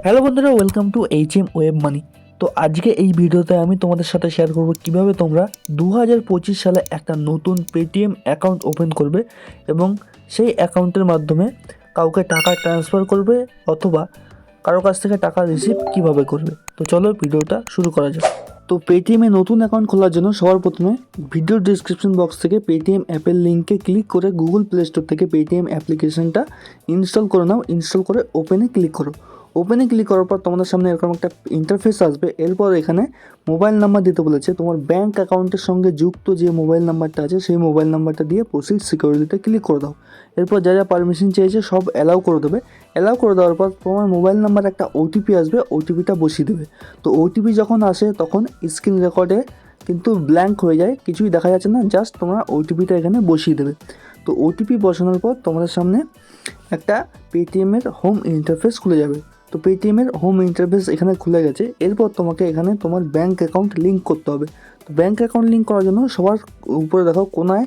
Hello বন্ধুরা, welcome to HM web money. তো আজকে এই ভিডিওতে আমি তোমাদের সাথে শেয়ার করব কিভাবে তোমরা 2025 সালে একটা নতুন পেটিএম অ্যাকাউন্ট ওপেন করবে এবং সেই অ্যাকাউন্টের মাধ্যমে কাউকে টাকা ট্রান্সফার করবে অথবা কারো কাছ থেকে টাকা রিসিভ কিভাবে করবে। তো চলো ভিডিওটা শুরু করা যাক। তো পেটিএমে নতুন অ্যাকাউন্ট খোলার জন্য সবার প্রথমে ভিডিও ডিসক্রিপশন বক্স থেকে পেটিএম অ্যাপের লিঙ্কে ক্লিক করে গুগল প্লে স্টোর থেকে পেটিএম অ্যাপ্লিকেশনটা ইনস্টল করে নাও। ইনস্টল করে ওপেনে ক্লিক করো। ওপেনে ক্লিক করার পর তোমাদের সামনে এরকম একটা ইন্টারফেস আসবে। এরপর এখানে মোবাইল নাম্বার দিতে বলেছে। তোমার ব্যাঙ্ক অ্যাকাউন্টের সঙ্গে যুক্ত যে মোবাইল নাম্বারটা আছে সেই মোবাইল নাম্বারটা দিয়ে প্রসিড সিকিউরিটিতে ক্লিক করে দাও। এরপর যা যা পারমিশন চেয়েছে সব অ্যালাউ করে দেবে। অ্যালাউ করে দেওয়ার পর তোমার মোবাইল নাম্বার একটা ওটিপি আসবে, ওটিপিটা বসিয়ে দেবে। তো ওটিপি যখন আসে তখন স্ক্রিন রেকর্ডে কিন্তু ব্ল্যাঙ্ক হয়ে যায়, কিছুই দেখা যাচ্ছে না, জাস্ট তোমরা ওটিপিটা এখানে বসিয়ে দেবে। তো ওটিপি বসানোর পর তোমাদের সামনে একটা পেটিএমের হোম ইন্টারফেস খুলে যাবে। তো পেটিএমের হোম ইন্টারফেস এখানে খুলে গেছে। এরপর তোমাকে এখানে তোমার ব্যাঙ্ক অ্যাকাউন্ট লিঙ্ক করতে হবে। তো ব্যাঙ্ক অ্যাকাউন্ট লিঙ্ক করার জন্য সবার উপরে দেখো কোনায়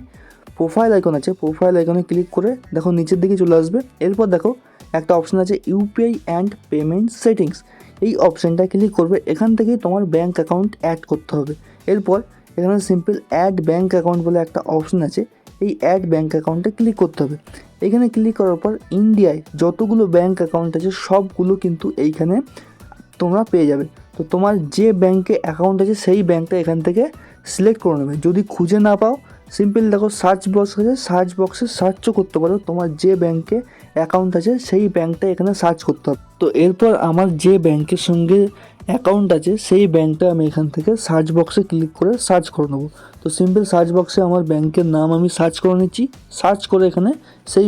প্রোফাইল আইকন আছে, প্রোফাইল আইকনে ক্লিক করে দেখো নিচের দিকে চলে আসবে। এরপর দেখো একটা অপশান আছে ইউপিআই অ্যান্ড পেমেন্ট সেটিংস, এই অপশানটা ক্লিক করবে। এখান থেকেই তোমার ব্যাঙ্ক অ্যাকাউন্ট অ্যাড করতে হবে। এরপর এখানে সিম্পল অ্যাড ব্যাঙ্ক অ্যাকাউন্ট বলে একটা অপশান আছে, এই অ্যাড ব্যাঙ্ক অ্যাকাউন্টে ক্লিক করতে হবে। এখানে ক্লিক করার পর ইন্ডিয়ায় যতগুলো ব্যাঙ্ক অ্যাকাউন্ট আছে সবগুলো কিন্তু এইখানে তোমরা পেয়ে যাবে। তো তোমার যে ব্যাঙ্কে অ্যাকাউন্ট আছে সেই ব্যাঙ্কটা এখান থেকে সিলেক্ট করে নেবে। যদি খুঁজে না পাও সিম্পল দেখো সার্চ বক্স আছে, সার্চ বক্সে সার্চও করতে পারো। তোমার যে ব্যাঙ্কে অ্যাকাউন্ট আছে সেই ব্যাঙ্কটা এখানে সার্চ করতে হবে। তো এরপর আমার যে ব্যাঙ্কের সঙ্গে অ্যাকাউন্ট আছে সেই ব্যাঙ্কটা আমি এখান থেকে সার্চ বক্সে ক্লিক করে সার্চ করে নেবো। তো সিম্পল সার্চ বক্সে আমার ব্যাঙ্কের নাম আমি সার্চ করে নিচ্ছি। সার্চ করে এখানে সেই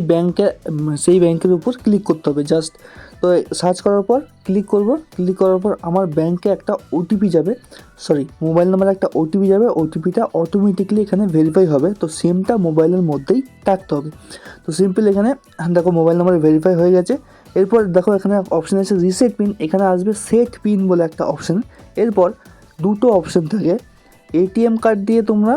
ব্যাঙ্কের উপর ক্লিক করতে হবে জাস্ট। তো সার্চ করার পর ক্লিক করব। ক্লিক করার পর আমার ব্যাঙ্কে একটা ওটিপি যাবে, মোবাইল নাম্বারে একটা ওটিপি যাবে। ওটিপিটা অটোমেটিকলি এখানে ভেরিফাই হবে। তো সিমটা মোবাইলের মধ্যেই থাকতে হবে। তো সিম্পল এখানে দেখো মোবাইল নাম্বার ভেরিফাই হয়ে গেছে। এরপর দেখো এখানে অপশান আছে রিসেট পিন, এখানে আসবে সেট পিন বলে একটা অপশান। এরপর দুটো অপশান থাকে, এটিএম কার্ড দিয়ে তোমরা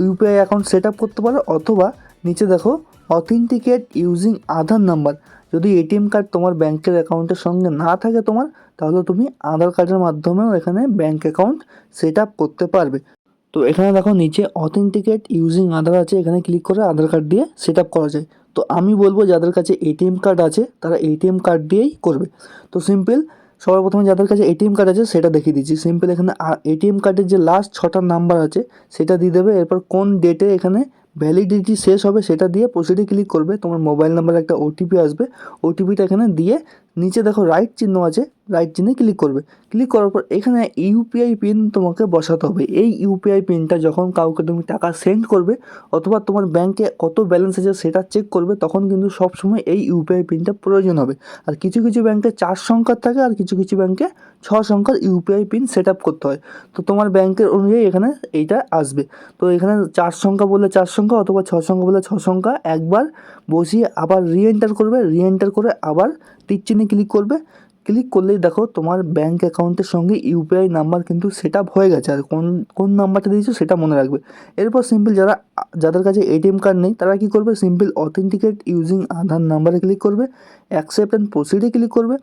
ইউপিআই অ্যাকাউন্ট সেট আপ করতে পারো অথবা নিচে দেখো অথেন্টিকেট ইউজিং আধার নাম্বার। যদি এটিএম কার্ড তোমার ব্যাঙ্কের অ্যাকাউন্টের সঙ্গে না থাকে তোমার, তাহলে তুমি আধার কার্ডের মাধ্যমেও এখানে ব্যাঙ্ক অ্যাকাউন্ট সেট আপ করতে পারবে। তো এখানে দেখো নিচে অথেন্টিকেট ইউজিং আধার আছে, এখানে ক্লিক করে আধার কার্ড দিয়ে সেট আপ করা যায়। তো আমি বলবো যাদের কাছে এটিএম কার্ড আছে তারা এটিএম কার্ড দিয়েই করবে। তো সিম্পল সবার প্রথমে যাদের কাছে এটিএম কার্ড আছে সেটা দেখিয়ে দিচ্ছি। সিম্পল এখানে এটিএম কার্ডের যে লাস্ট 6টা নাম্বার আছে সেটা দিয়ে দেবে। এরপর কোন ডেটে এখানে ভ্যালিডিটি শেষ হবে সেটা দিয়ে প্রসিডে ক্লিক করবে। তোমার মোবাইল নাম্বারে একটা ওটিপি আসবে, ওটিপিটা এখানে দিয়ে নিচে দেখো রাইট চিহ্ন আছে, রাইট চিহ্নে ক্লিক করবে। ক্লিক করার পর এখানে ইউপিআই পিন তোমাকে বসাতে হবে। এই ইউপিআই পিনটা যখন কাউকে তুমি টাকা সেন্ড করবে অথবা তোমার ব্যাংকে কত ব্যালেন্স আছে সেটা চেক করবে, তখন কিন্তু সবসময় এই ইউপিআই পিনটা প্রয়োজন হবে। আর কিছু কিছু ব্যাংকে 4 সংখ্যার থাকে আর কিছু কিছু ব্যাংকে 6 সংখ্যার ইউপিআই পিন সেট আপ করতে হয়। তো তোমার ব্যাংকের অনুযায়ী এখানে এইটা আসবে। তো এখানে 4 সংখ্যা বললে 4 সংখ্যা অথবা 6 সংখ্যা বললে 6 সংখ্যা একবার বসিয়ে আবার রিএন্টার করবে। রিএন্টার করে আবার টিক চিহ্নে ক্লিক করবে। ক্লিক করলেই দেখো তোমার ব্যাঙ্ক অ্যাকাউন্টের সঙ্গে ইউপিআই নাম্বার কিন্তু সেট আপ হয়ে গেছে। আর কোন নাম্বারটা দিয়েছো সেটা মনে রাখবে। এরপর সিম্পল যাদের কাছে এটিএম কার্ড নেই তারা কী করবে, সিম্পল অথেন্টিকেট ইউজিং আধার নাম্বারে ক্লিক করবে, অ্যাকসেপ্ট অ্যান্ড প্রসিডে ক্লিক করবে।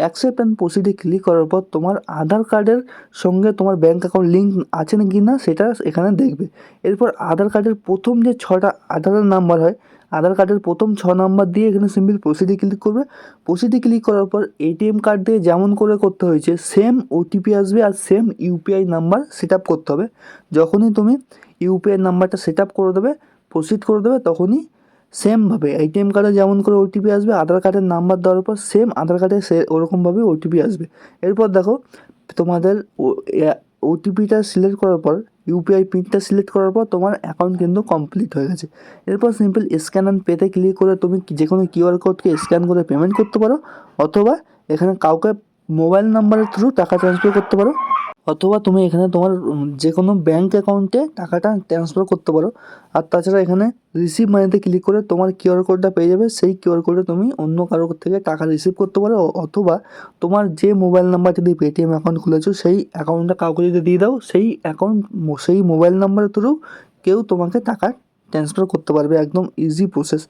অ্যাকসেপ্ট অ্যান্ড প্রসিডে ক্লিক করার পর তোমার আধার কার্ডের সঙ্গে তোমার ব্যাঙ্ক অ্যাকাউন্ট লিঙ্ক আছে না কি না সেটা এখানে দেখবে। এরপর আধার কার্ডের প্রথম যে 6টা আধারের নাম্বার হয়, আধার কার্ডের প্রথম 6 নাম্বার দিয়ে এখানে সিম্পল প্রসিডে ক্লিক করবে। প্রসিডে ক্লিক করার পর এটিএম কার্ড দিয়ে যেমন করে করতে হয়েছে সেম ওটিপি আসবে আর same UPI number set up করতে হবে। যখনই তুমি ইউপিআই নাম্বারটা সেট আপ করে দেবে, প্রসিড করে দেবে, তখনই সেমভাবে এটিএম কার্ডে যেমন করে ওটিপি আসবে আধার কার্ডের নাম্বার দেওয়ার পর সেম আধার কার্ডে ওরকমভাবে ওটিপি আসবে। এরপর দেখো তোমাদের ওটিপিটা সিলেক্ট করার পর ইউপিআই পিনটা সিলেক্ট করার পর তোমার অ্যাকাউন্ট কিন্তু কমপ্লিট হয়ে গেছে। এরপর সিম্পল স্ক্যান অ্যান্ড পেতে ক্লিক করে তুমি যে কোনো কিউআর কোডকে স্ক্যান করে পেমেন্ট করতে পারো অথবা এখানে কাউকে মোবাইল নাম্বারের থ্রু টাকা ট্রান্সফার করতে পারো অথবা তুমি এখানে তোমার যে কোনো ব্যাঙ্ক অ্যাকাউন্টে টাকাটা ট্রান্সফার করতে পারো। আর তাছাড়া এখানে রিসিভ মানিতে ক্লিক করে তোমার কিউআর কোডটা পেয়ে যাবে, সেই কিউআর কোডে তুমি অন্য কারোর থেকে টাকা রিসিভ করতে পারো অথবা তোমার যে মোবাইল নাম্বার যদি পেটিএম অ্যাকাউন্ট খুলেছো সেই অ্যাকাউন্টটা কাউকে যদি দিয়ে দাও সেই মোবাইল নাম্বারের থ্রু কেউ তোমাকে টাকা ট্রান্সফার করতে পারবে, একদম ইজি প্রসেস।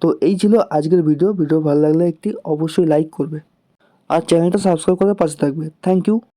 তো এই ছিল আজকের ভিডিও ভালো লাগলে একটি অবশ্যই লাইক করবে আর চ্যানেলটা সাবস্ক্রাইব করে পাশে থাকবে। Thank you.